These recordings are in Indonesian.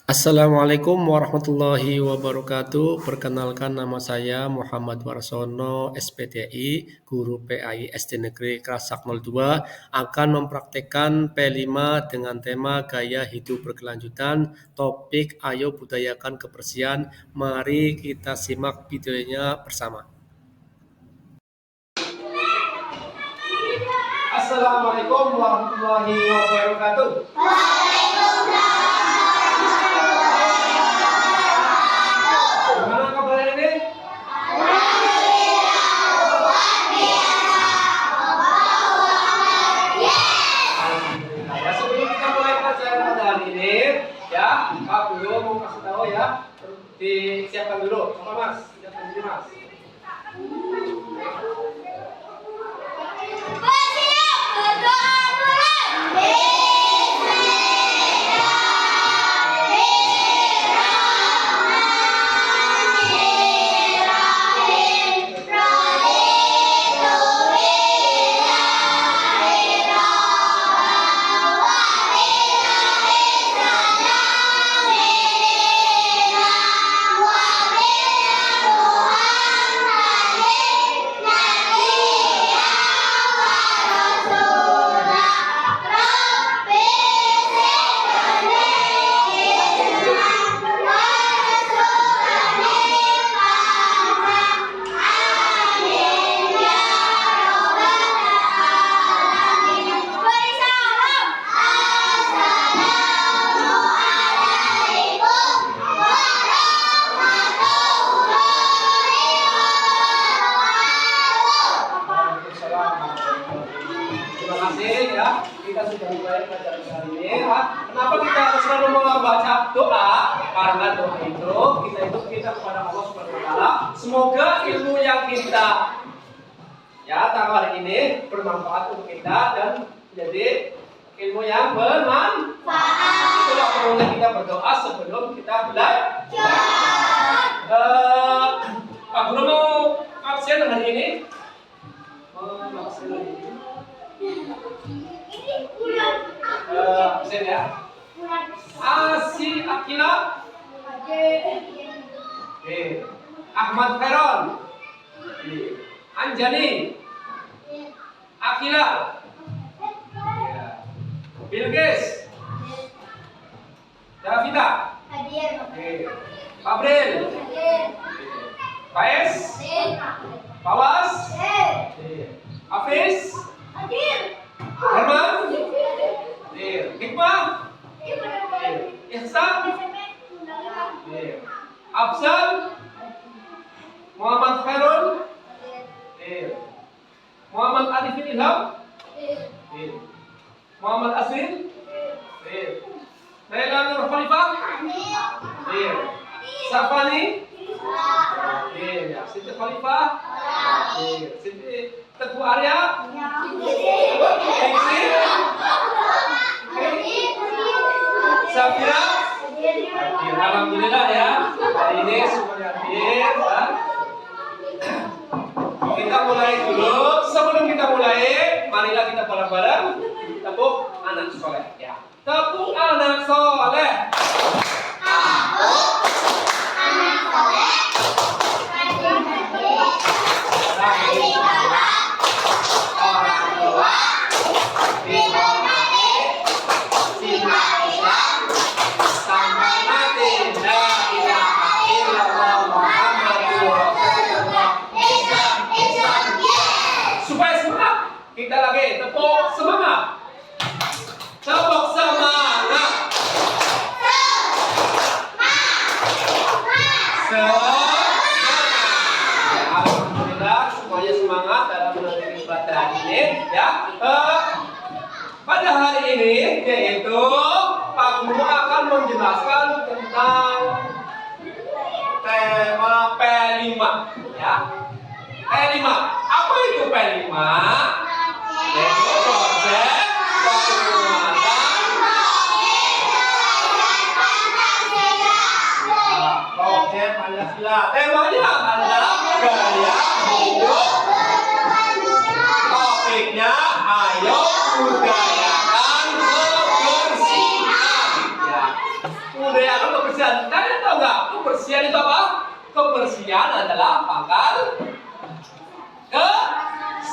Assalamualaikum warahmatullahi wabarakatuh. Perkenalkan nama saya Muhammad Warsono, SPTI, Guru PAI SD Negeri Kerasak 02, akan mempraktekkan P5 dengan tema gaya hidup berkelanjutan, topik ayo budayakan kebersihan. Mari kita simak videonya bersama. Assalamualaikum warahmatullahi wabarakatuh. Gimana kabar ini? Alhamdulillah. Ya, sebelum kita mulai pelajaran pada hari ini, ya, Pak Guru mau kasih tahu ya, disiapkan dulu. Sama Mas, siapkan dulu Mas. Terima kasih ya, kita sudah mulai pelajaran hari ini. Kenapa kita harus selalu membaca doa? Karena doa itu kita kepada Allah Subhanahu Wa Taala. Semoga ilmu yang kita tahu hari ini bermanfaat untuk kita dan menjadi ilmu yang bermanfaat. Itulah perlunya kita berdoa sebelum kita belajar. Pak Guru mau absen hari ini? Absen ya. Asi Akila. Ahmad Khairul. Anjani. Akila. Bilqis. Davida. Fabril. Faiz. Fawas. Hafiz. Herman. Hikmah. Ihsan. Absal. Muhammad Khairul. Muhammad Arifin Ilham. Muhammad Asil. Naila Nur Khalifah. Safani. Siti Khalifah. Siti Teguh Arya. Safira. Alhamdulillah ya. Hari ini semuanya hadir. Kita mulai dulu. Sebelum kita mulai, marilah kita bareng-bareng tepuk anak soleh ya. Tepuk anak soleh. Kita lagi tepuk semangat. Tepuk semangat. Alhamdulillah semuanya semangat dalam menghadiri pelajaran ini ya. Pada hari ini yaitu Pak Guru akan menjelaskan tentang tema P5 ya. P5. Apa itu P5? Yaitu proyek Pancasila. Temanya adalah gaya hidup. Topiknya ayo budayakan kebersihan. Ya. Budayakan Dan kalian tahu nggak, kebersihan itu apa? Kebersihan adalah pangkal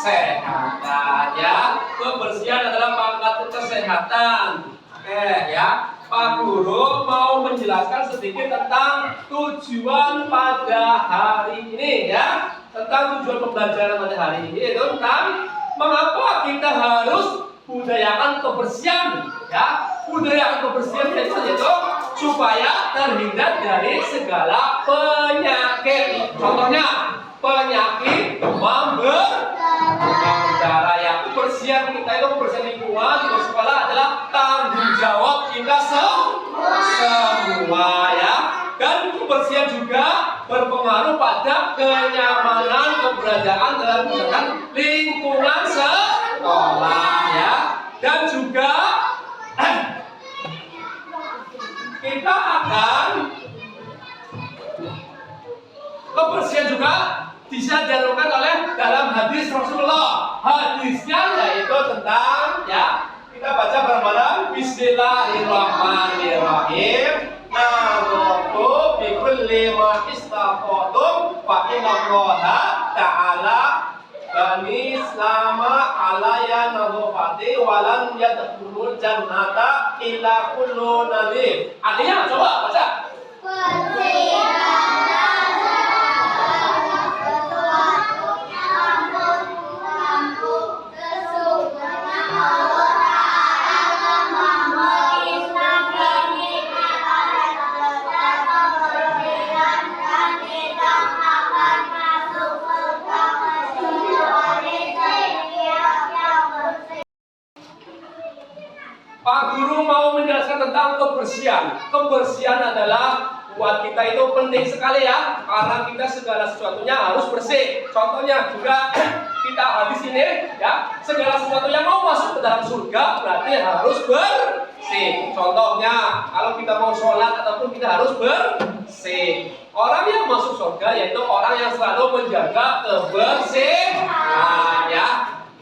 kesehatan, ya. Kebersihan adalah pangkat kesehatan. Oke, ya. Pak Guru mau menjelaskan sedikit tentang tujuan pada hari ini, ya. Tentang tujuan pembelajaran pada hari ini, yaitu tentang mengapa kita harus budayakan kebersihan, ya. Budayakan kebersihan yaitu supaya terhindar dari segala penyakit. Contohnya penyakit demam berdarah, ya. Kebersihan kita itu, kebersihan lingkungan di sekolah adalah tanggung jawab kita semua, ya. Dan kebersihan juga berpengaruh pada kenyamanan keberadaan dalam lingkungan sekolah, ya. Dan juga kita akan kebersihan juga bisa dilakukan oleh dalam hadis Rasulullah. Hadisnya yaitu tentang, ya, kita baca bareng-bareng. Bismillahirrahmanirrahim. Narotu bikulli ma istaqatum fa innallaha ta'ala bani selama alaya nadofati walan yadkhulul jannata illa kullu nadir. Artinya coba baca. Pak Guru mau menjelaskan tentang kebersihan. Kebersihan adalah buat kita itu penting sekali, ya, karena kita segala sesuatunya harus bersih. Contohnya juga kita hadis ini, ya, segala sesuatu yang mau masuk ke dalam surga berarti harus bersih. Contohnya kalau kita mau sholat ataupun kita harus bersih. Orang yang masuk surga yaitu orang yang selalu menjaga kebersihan, ya.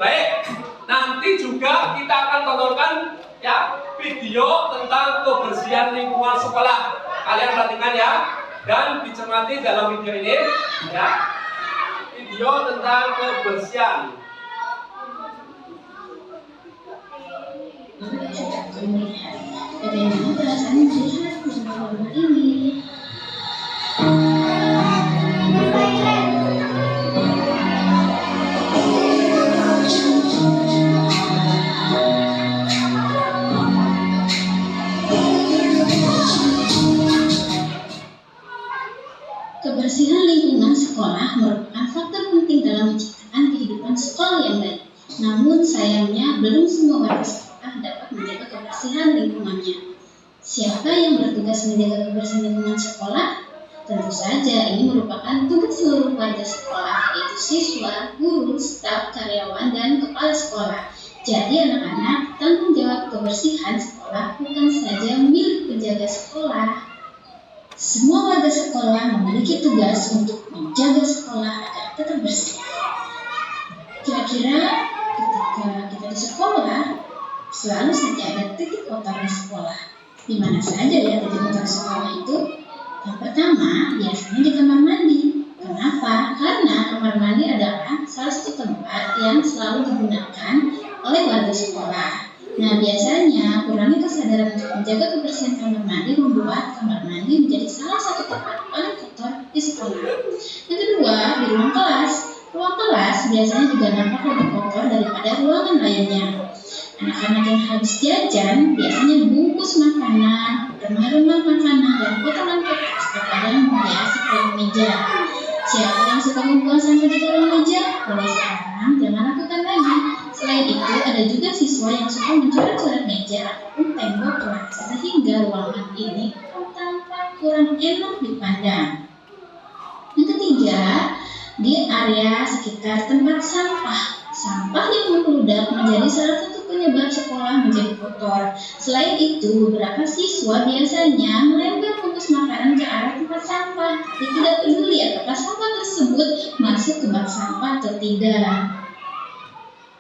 Baik, nanti juga kita akan tontonkan, ya, video tentang kebersihan lingkungan sekolah. Kalian perhatikan, ya, dan dicermati dalam video ini, ya. Video tentang kebersihan. Bagaimana perasaan melihat rumah ini? Kebersihan lingkungan sekolah merupakan faktor penting dalam menciptakan kehidupan sekolah yang baik. Namun sayangnya belum semua warga sekolah dapat menjaga kebersihan lingkungannya. Siapa yang bertugas menjaga kebersihan lingkungan sekolah? Tentu saja ini merupakan tugas seluruh warga sekolah, yaitu siswa, guru, staf, karyawan, dan kepala sekolah. Jadi anak-anak, tanggung jawab kebersihan sekolah bukan saja milik penjaga sekolah. Semua warga sekolah memiliki tugas untuk menjaga sekolah agar tetap bersih. Kira-kira ketika kita di sekolah, selalu saja ada titik kotor di sekolah. Di mana saja ya titik kotor sekolah itu? Yang pertama, biasanya di kamar mandi. Kenapa? Karena kamar mandi adalah salah satu tempat yang selalu digunakan oleh warga sekolah. Nah, biasanya kurangnya kesadaran untuk menjaga kebersihan kamar mandi membuat kamar mandi menjadi salah satu tempat paling kotor di sekolah. Yang kedua, di ruang kelas. Ruang kelas biasanya juga nampak lebih kotor daripada ruangan lainnya. Anak-anak yang habis jajan biasanya bungkus makanan, remah-remah makanan, dan potongan kertas terkadang menghiasi kolong meja. Siapa yang suka membuang sampah di kolong meja? Mulai sekarang jangan lakukan lagi. Selain itu, ada juga siswa yang suka mencoret-coret meja ataupun tembok kelas, sehingga ruangan ini tampak kurang enak dipandang. Yang ketiga, di area sekitar tempat sampah. Sampah yang membludak menjadi salah satu penyebab sekolah menjadi kotor. Selain itu, beberapa siswa biasanya melempar bungkus makanan ke arah tempat sampah, tapi tidak peduli apakah sampah tersebut masuk ke bak sampah atau tidak.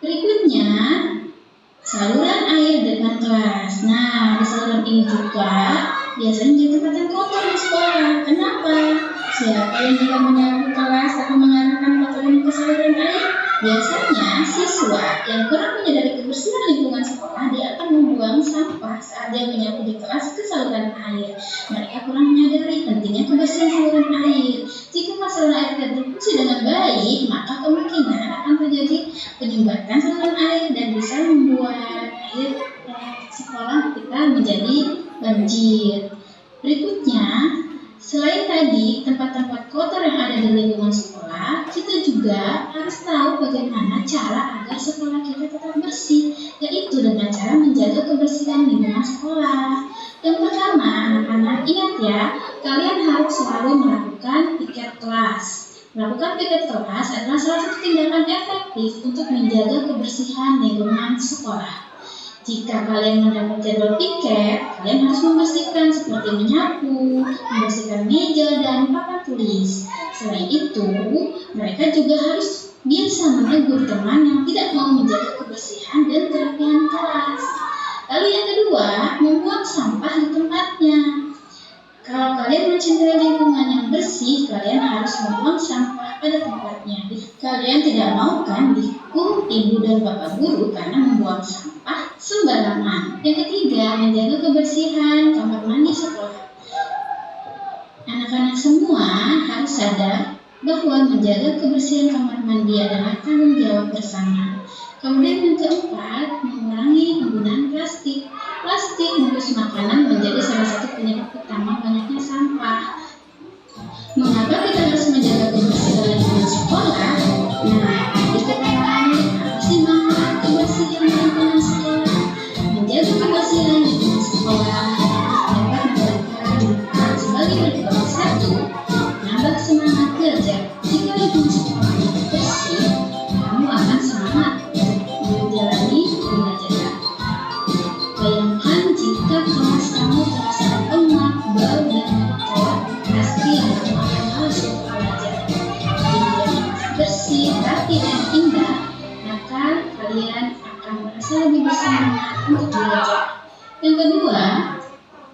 Berikutnya, saluran air depan kelas. Nah, di saluran ini juga biasanya jadi tempat yang kotor di sekolah. Kenapa? Siapa yang tidak menyapu kelas atau mengarahkan kotoran ke saluran air? Biasanya siswa yang kurang menyadari kebersihan lingkungan sekolah, dia akan membuang sampah saat dia menyapu di kelas ke saluran air. Mereka kurang menyadari pentingnya kebersihan saluran air. Jika saluran air tidak berfungsi dengan baik, maka kemungkinan akan terjadi penyumbatan saluran air dan bisa membuat air sekolah kita menjadi banjir. Berikutnya, selain tadi tempat-tempat kotor yang ada di lingkungan sekolah, kita juga harus tahu bagaimana cara agar sekolah kita tetap bersih, yaitu dengan cara menjaga kebersihan lingkungan sekolah. Yang pertama, anak-anak ingat ya, kalian harus selalu melakukan piket kelas. Melakukan piket kelas adalah salah satu tindakan efektif untuk menjaga kebersihan lingkungan sekolah. Jika kalian mendapat jadwal piket, kalian harus membersihkan seperti menyapu, membersihkan meja dan papan tulis. Selain itu, mereka juga harus biasa menegur teman yang tidak mau menjaga kebersihan dan kerapian kelas. Lalu yang kedua, membuang sampah di tempatnya. Kalau kalian mencintai lingkungan yang bersih, kalian harus membuang sampah pada tempatnya. Kalian tidak mau kan dihukum ibu dan bapak guru karena membuang sampah sembarangan. Yang ketiga, menjaga kebersihan kamar mandi sekolah. Anak-anak semua harus sadar bahwa menjaga kebersihan kamar mandi adalah tanggung jawab bersama. Kemudian yang keempat, mengurangi penggunaan plastik. Plastik bungkus makanan menjadi salah satu penyebab utama banyaknya sampah. Mengapa kita harus menjaga kebersihan lingkungan sekolah? Nah, kita pahami apa sih makna kebersihan lingkungan sekolah? Menjaga kebersihan lingkungan sekolah dapat memberikan sebagai berikut. Satu, menambah semangat kerja. Jika lingkungan sekolah bersih, kamu akan semangat menjalani pembelajaran. Bayangkan jika kelas kamu terasa pengap, bau, dan kotor, pasti kamu akan malas untuk belajar. Bila bersih, rapi, dan indah, maka kalian akan merasa lebih bersemangat untuk belajar. Yang kedua,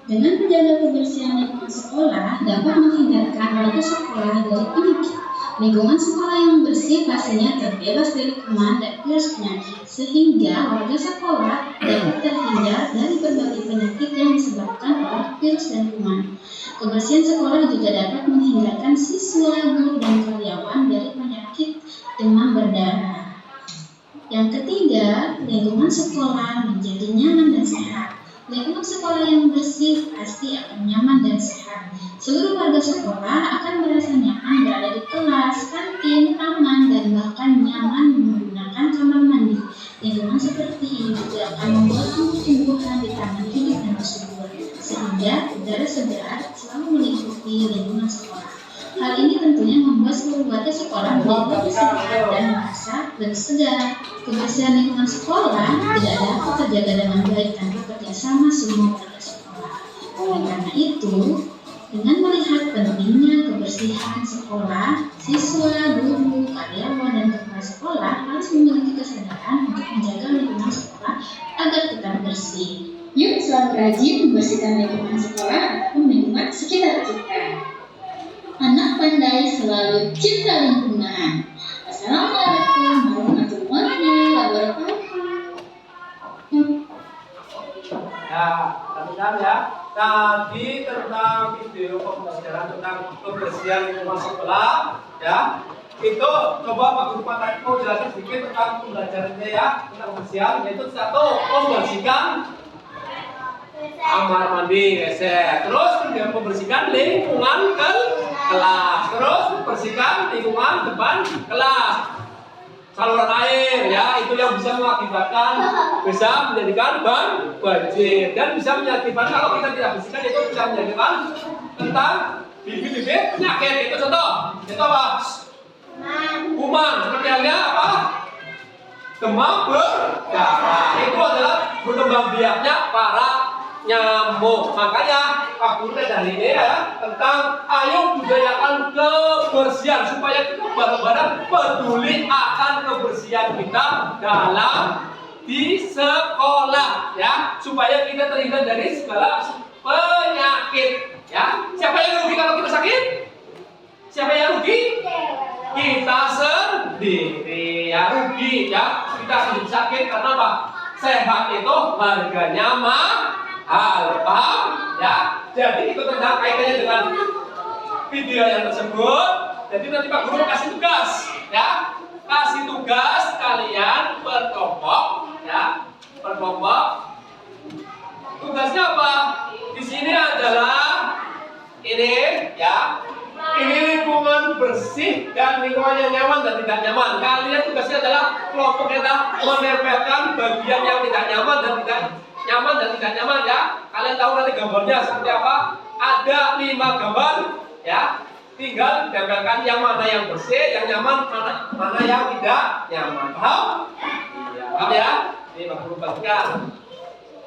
dengan menjaga kebersihan lingkungan sekolah dapat menghindarkan warga sekolah dari penyakit. Lingkungan sekolah yang bersih pastinya terbebas dari kuman dan virus penyakit, sehingga warga sekolah dapat terhindar dari berbagai penyakit yang disebabkan oleh virus dan kuman. Kebersihan sekolah juga dapat menghindarkan siswa, guru, dan karyawan dari penyakit demam berdarah. Yang ketiga, lingkungan sekolah menjadi nyaman dan sehat. Lingkungan sekolah yang bersih pasti akan nyaman dan sehat. Seluruh warga sekolah akan merasa nyaman berada di kelas, kantin, taman, dan bahkan nyaman menggunakan kamar mandi. Lingkungan seperti ini juga akan membuat tumbuh-tumbuhan di taman hidup dan subur, sehingga udara segar selalu meliputi lingkungan sekolah. Hal ini tentunya membuat seluruh warga sekolah menjadi lebih sehat dan merasa lebih segar. Kebersihan lingkungan sekolah tidak dapat terjaga dengan baik tanpa kerjasama semua warga sekolah. Oleh karena itu, dengan melihat pentingnya kebersihan sekolah, siswa, guru, karyawan, dan kepala sekolah harus memiliki kesadaran untuk menjaga lingkungan sekolah agar tetap bersih. Yuk selalu rajin membersihkan lingkungan sekolah ataupun lingkungan sekitar kita. Anak pandai selalu cinta lingkungan. Assalamualaikum warahmatullahi wabarakatuh. Ya, teman-teman ya. Tadi tentang video pembelajaran tentang kebersihan lingkungan sekolah, ya. Itu coba Pak Guru tadi mau jelaskan sedikit tentang pembelajarannya ya, tentang kebersihan. Yaitu satu, membersihkan kamar mandi, terus kemudian membersihkan lingkungan kelas, terus membersihkan lingkungan depan kelas, saluran air ya, itu yang bisa mengakibatkan, bisa menjadikan banjir dan bisa menyebabkan, kalau kita tidak bersihkan itu bisa menyebabkan tentang bibit-bibit penyakit. Itu contoh apa? Kuman, seperti halnya apa? Demam berdarah. Itu adalah berkembang biaknya para nyamuk. Makanya Pak Guru dari ini ya tentang ayo budayakan kebersihan supaya kita bareng-bareng peduli akan kebersihan kita dalam di sekolah ya, supaya kita terhindar dari segala penyakit. Ya, siapa yang rugi kalau kita sakit? Siapa yang rugi? Kita sendiri ya rugi ya. Kita sendiri sakit karena apa? Sehat itu harganya mahal, paham? Ya. Jadi itu tentang kaitannya dengan video yang tersebut. Jadi nanti Pak Guru kasih tugas, ya. Kasih tugas kalian berkelompok, ya. Berkelompok. Tugasnya apa? Di sini adalah ini, ya. Ini lingkungan bersih dan lingkungan yang nyaman dan tidak nyaman. Kalian tugasnya adalah kelompok kita menempelkan bagian yang tidak nyaman dan tidak nyaman ya. Kalian tahu nanti gambarnya seperti apa? Ada 5 gambar ya. Tinggal ditempelkan yang mana yang bersih, yang nyaman, mana yang tidak nyaman. Paham? Iya. Paham ya? Ini Pak Guru bagikan.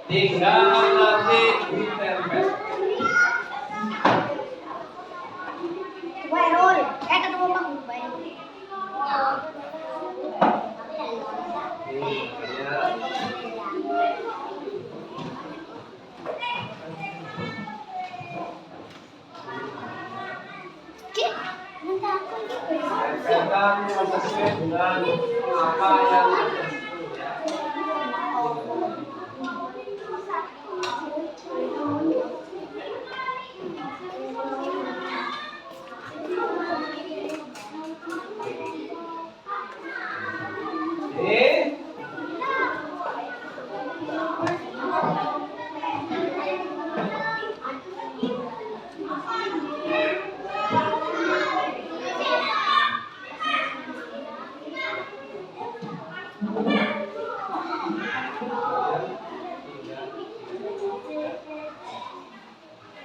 Tinggal nanti ditempel. Wairul, ketemu Pak Guru baik. Tempelkan sesuai dengan apa yang ada di situ ya.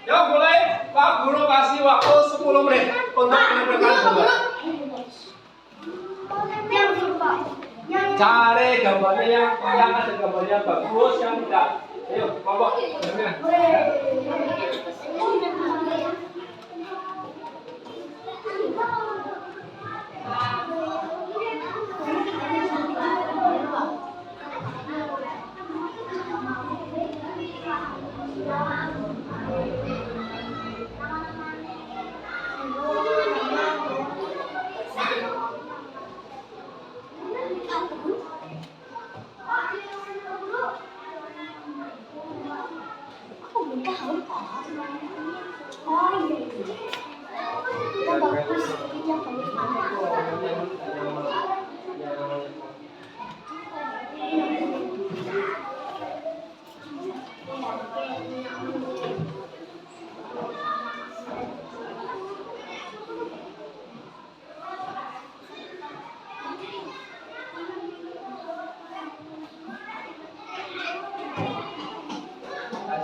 Ya boleh Pak Guru kasih waktu 10 menit untuk menempelkan gambar. Cari gambarnya yang ada gambarnya bagus, yang tidak. Ayo, kelompok.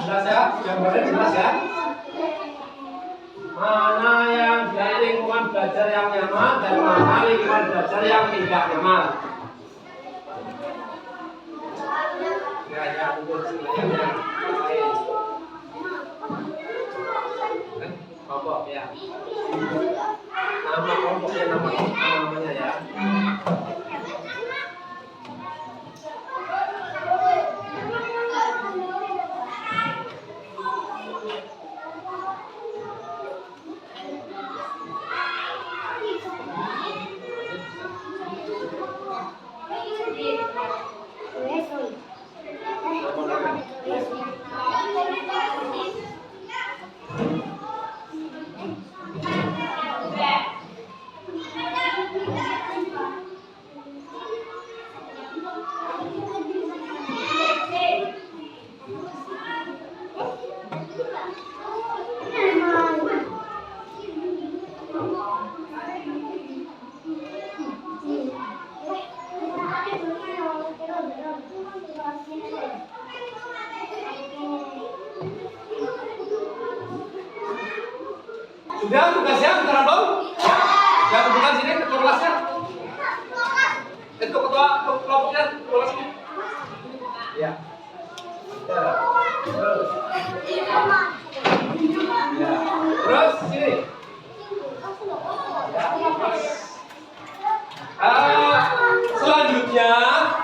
Jelas ya? Gambarnya jelas ya? Mana yang dari lingkungan belajar yang nyaman dan mana lingkungan belajar yang tidak nyaman. Ya, untuk semuanya. Kelompok ya. Nama kelompoknya namanya ya. Sudah tugasnya sekarang dong? Ya, bukan sini ke kelasnya. Itu ketua kelompoknya kelasnya. Ya. Terus sini. Selanjutnya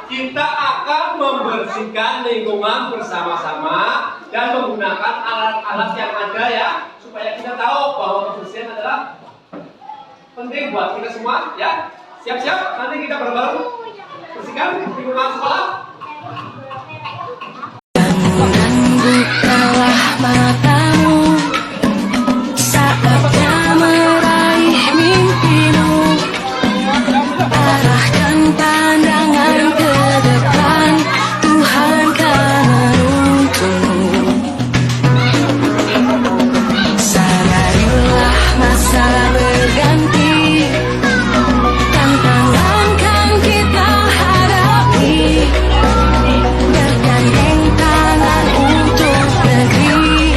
kita akan membersihkan lingkungan bersama-sama dan menggunakan alat-alat yang ada ya, supaya kita tahu bahwa kebersihan adalah penting buat kita semua ya. Siap-siap, nanti kita bareng-bareng bersihkan lingkungan sekolah. Bukalah matamu, saatnya meraih mimpimu. Arahkan pandangan ke depan, Tuhan kan menuntunmu. Sadarilah masa berganti, tantangan kan kita hadapi. Bergandeng tangan untuk negeri,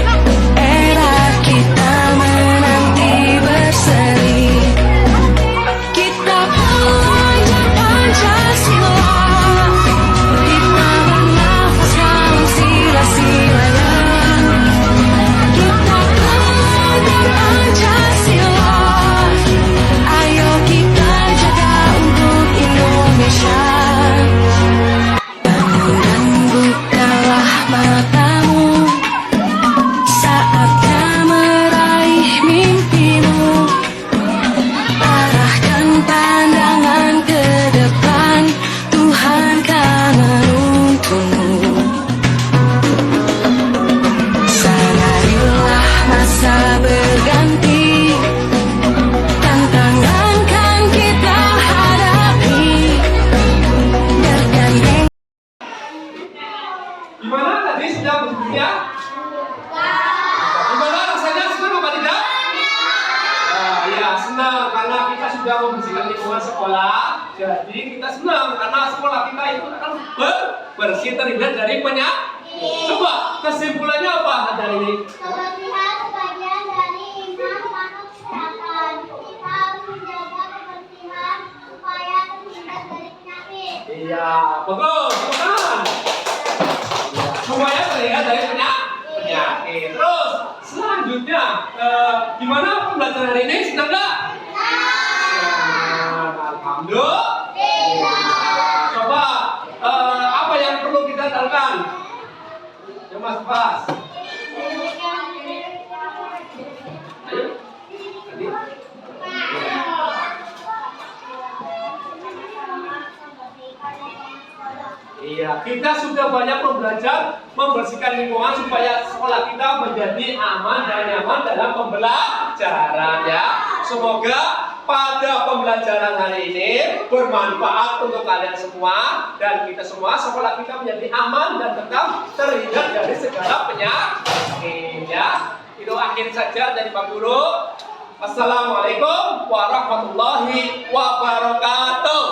era kita menanti berseri. Kita belajar Pancasila, kita bernafas dalam sila-silanya. Kita belajar Pancasila, ayo kita jaga untuk Indonesia. Dan bukalah matamu, saatnya meraih mimpimu. Arahkan pandangan ke depan, Tuhan kan menuntunmu. Sadarilah masa berganti, tantangan kan kita hadapi. Bergandeng. Gimana tadi sudah berbunyi ya? Gimana rasanya, senang apa tidak? Ya senang karena kita sudah membersihkan lingkungan sekolah. Jadi kita senang karena sekolah kita itu akan bersih terhindar dari penyakit. Coba kesimpulannya apa hari ini? Kebersihan sebagian dari iman masuk kesehatan. Kita harus menjaga kebersihan supaya terhindar dari penyakit. Iya, bagus, bukan? Supaya terhindar dari penyakit. Terus selanjutnya, gimana pembelajaran hari ini? Senang nggak? Senang, alhamdulillah. Coba apa yang perlu kita lakukan? Ya Mas Bas. Ayo. Tadi. Iya, kita sudah banyak belajar membersihkan lingkungan supaya sekolah kita menjadi aman dan nyaman dalam pembelajaran ya. Semoga pada pembelajaran hari ini bermanfaat untuk kalian semua dan kita semua, sekolah kita menjadi aman dan tetap terhindar dari segala penyakit ya. Itu akhir saja dari Pak Guru. Assalamualaikum warahmatullahi wabarakatuh.